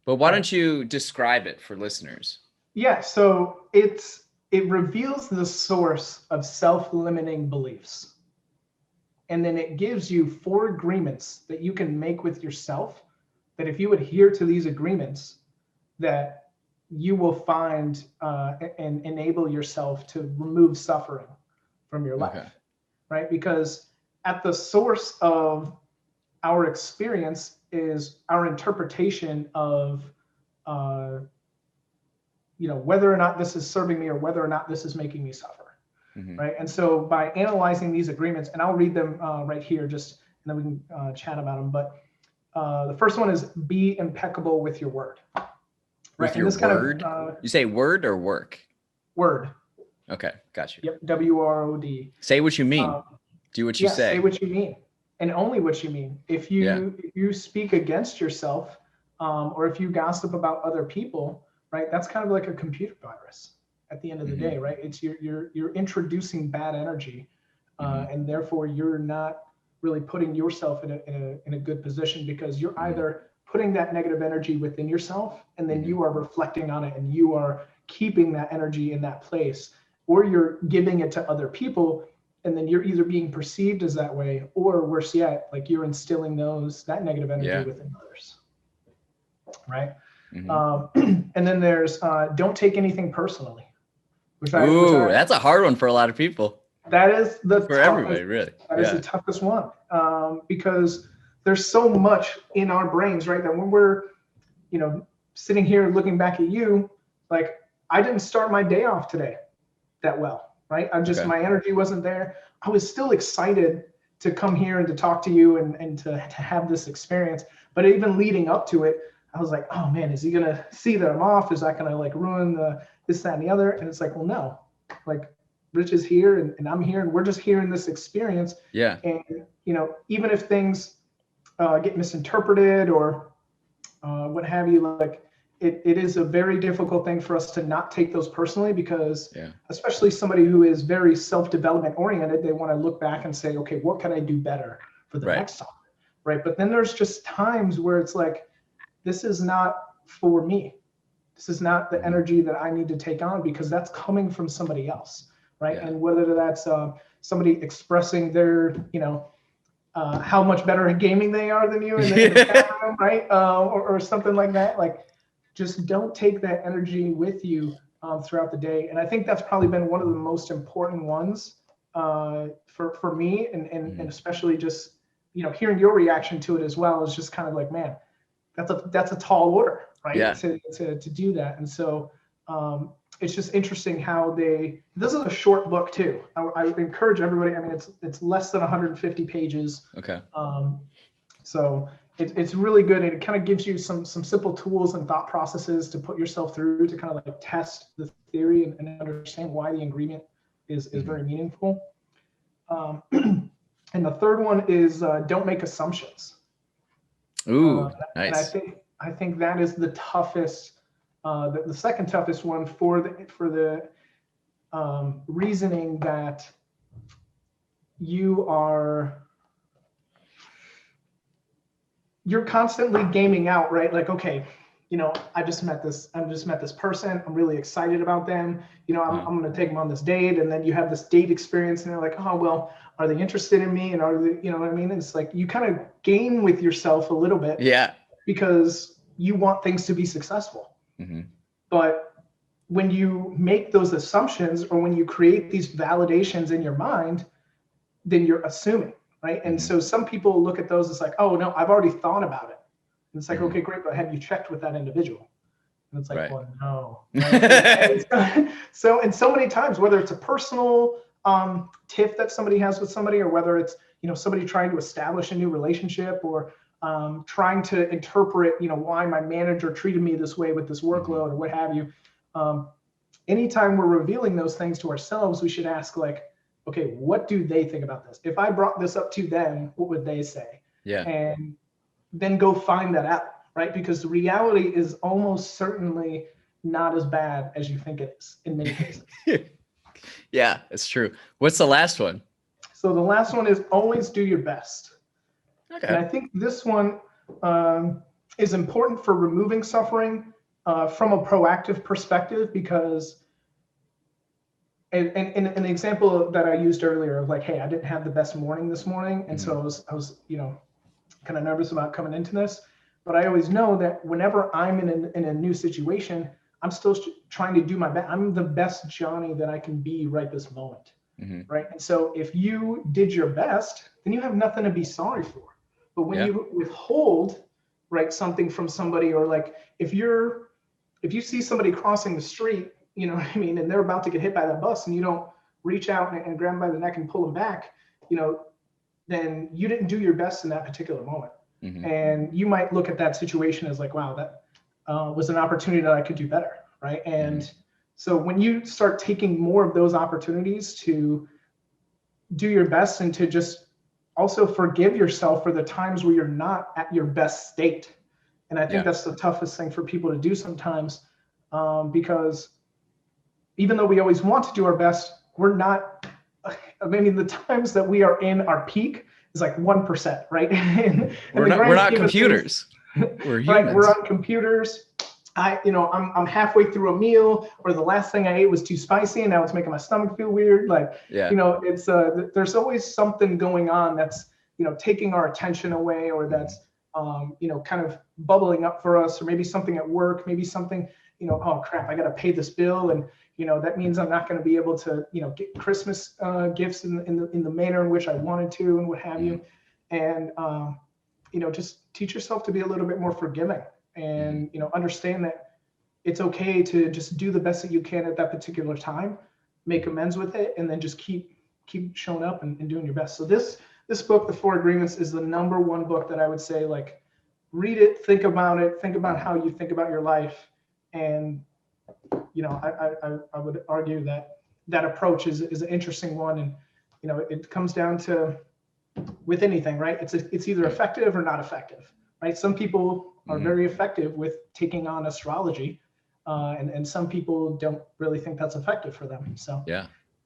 But why don't you describe it for listeners? Yeah, so it reveals the source of self-limiting beliefs. And then it gives you 4 agreements that you can make with yourself, that if you adhere to these agreements, that you will find and enable yourself to remove suffering from your life, Okay. right? Because at the source of our experience is our interpretation of uh, whether or not this is serving me or whether or not this is making me suffer, Mm-hmm. right? And so by analyzing these agreements, and I'll read them right here, just and then we can chat about them. But the first one is be impeccable with your word, right? With And your this kind of word? You say word or work? word. Okay, got you. Yep, WROD. Say what you mean. Um, Do what you yeah, say say. what you mean, and only what you mean. If Yeah. you speak against yourself, or if you gossip about other people, right? That's kind of like a computer virus. At the end of the Mm-hmm. day, right? It's you're introducing bad energy, Mm-hmm. and therefore you're not really putting yourself in a good position, because you're Mm-hmm. either putting that negative energy within yourself, and then Mm-hmm. you are reflecting on it, and you are keeping that energy in that place, or you're giving it to other people, and then you're either being perceived as that way, or worse yet, like you're instilling that negative energy Yeah. within others, right? Mm-hmm. And then there's don't take anything personally, which I Ooh, that's a hard one for a lot of people. that is the For toughest. everybody, really. That is the Yeah. toughest one, because there's so much in our brains, right? That when we're, sitting here looking back at you, like, I didn't start my day off today that well, right? Okay. My energy wasn't there. I was still excited to come here and to talk to you, and to have this experience. But even leading up to it, I was like, oh man, is he gonna see that I'm off? Is that gonna like ruin the this, that, and the other? And it's like, well, no, like Rich is here, and I'm here, and we're just here in this experience. Yeah. And even if things get misinterpreted, or what have you, like it is a very difficult thing for us to not take those personally, because Yeah. especially somebody who is very self-development oriented, they want to look back and say, okay, what can I do better for the Right. next time, right? But then there's just times where it's like, this is not for me. This is not the Mm-hmm. energy that I need to take on, because that's coming from somebody else, right? Yeah. And whether that's somebody expressing their, how much better at gaming they are than you in the chat room, right? Or something like that. Like, just don't take that energy with you throughout the day. And I think that's probably been one of the most important ones for me, and especially just hearing your reaction to it as well, is just kind of like, man, that's a tall order, right? Yeah. To do that. And so it's just interesting how this is a short book too. I encourage everybody. I mean, it's less than 150 pages. Okay. So it's really good, and it kind of gives you some simple tools and thought processes to put yourself through, to kind of like test the theory, and understand why the agreement is very meaningful. And the third one is don't make assumptions. Ooh, And nice. I think that is the toughest, the second toughest one, for the reasoning that you're constantly gaming out, right? Like, okay, I just met this person. I'm really excited about them. I'm going to take them on this date. And then you have this date experience, and they're like, oh, well, are they interested in me? And are they, you know what I mean? It's like, you kind of game with yourself a little bit. Yeah. Because you want things to be successful. Mm-hmm. But when you make those assumptions, or when you create these validations in your mind, then you're assuming, right? And so some people look at those as like, oh no, I've already thought about it. And it's like, okay, great, but have you checked with that individual? And it's like, right. well, no. Right? So and so many times, whether it's a personal tiff that somebody has with somebody, or whether it's somebody trying to establish a new relationship, or trying to interpret why my manager treated me this way with this workload, or what have you. Anytime we're revealing those things to ourselves, we should ask, like, okay, what do they think about this? If I brought this up to them, what would they say? Yeah. And then go find that out, right? Because the reality is almost certainly not as bad as you think it is in many cases. Yeah, it's true. What's the last one? So the last one is always do your best. Okay. And I think this one is important for removing suffering from a proactive perspective, because and an example that I used earlier of like, hey, I didn't have the best morning this morning, and so I was kind of nervous about coming into this. But I always know that whenever I'm in a new situation, I'm still trying to do my best. I'm the best Johnny that I can be right this moment, right? And so if you did your best, then you have nothing to be sorry for. But when you withhold, right, something from somebody, or like if you see somebody crossing the street, you know what I mean, and they're about to get hit by that bus, and you don't reach out and grab them by the neck and pull them back, then you didn't do your best in that particular moment. And you might look at that situation as like, wow, that was an opportunity that I could do better, right? And so when you start taking more of those opportunities to do your best, and to just also forgive yourself for the times where you're not at your best state. And I think that's the toughest thing for people to do sometimes, because even though we always want to do our best, we're not, I mean, the times that we are in our peak is like 1%, right? We're not computers. We're humans. Right? We're on computers. I'm halfway through a meal, or the last thing I ate was too spicy, and now it's making my stomach feel weird. Like, it's there's always something going on that's taking our attention away, or that's kind of bubbling up for us, or maybe something at work, maybe something, oh crap, I got to pay this bill, and that means I'm not going to be able to get Christmas gifts in the manner in which I wanted to, and what have you. And just teach yourself to be a little bit more forgiving, and understand that it's okay to just do the best that you can at that particular time, make amends with it, and then just keep showing up and doing your best. So this book, The Four Agreements, is the #1 book that I would say, like, read it, think about how you think about your life. And I would argue that approach is an interesting one. And it comes down to, with anything, right, it's either effective or not effective, right? Some people are very effective with taking on astrology, and some people don't really think that's effective for them. So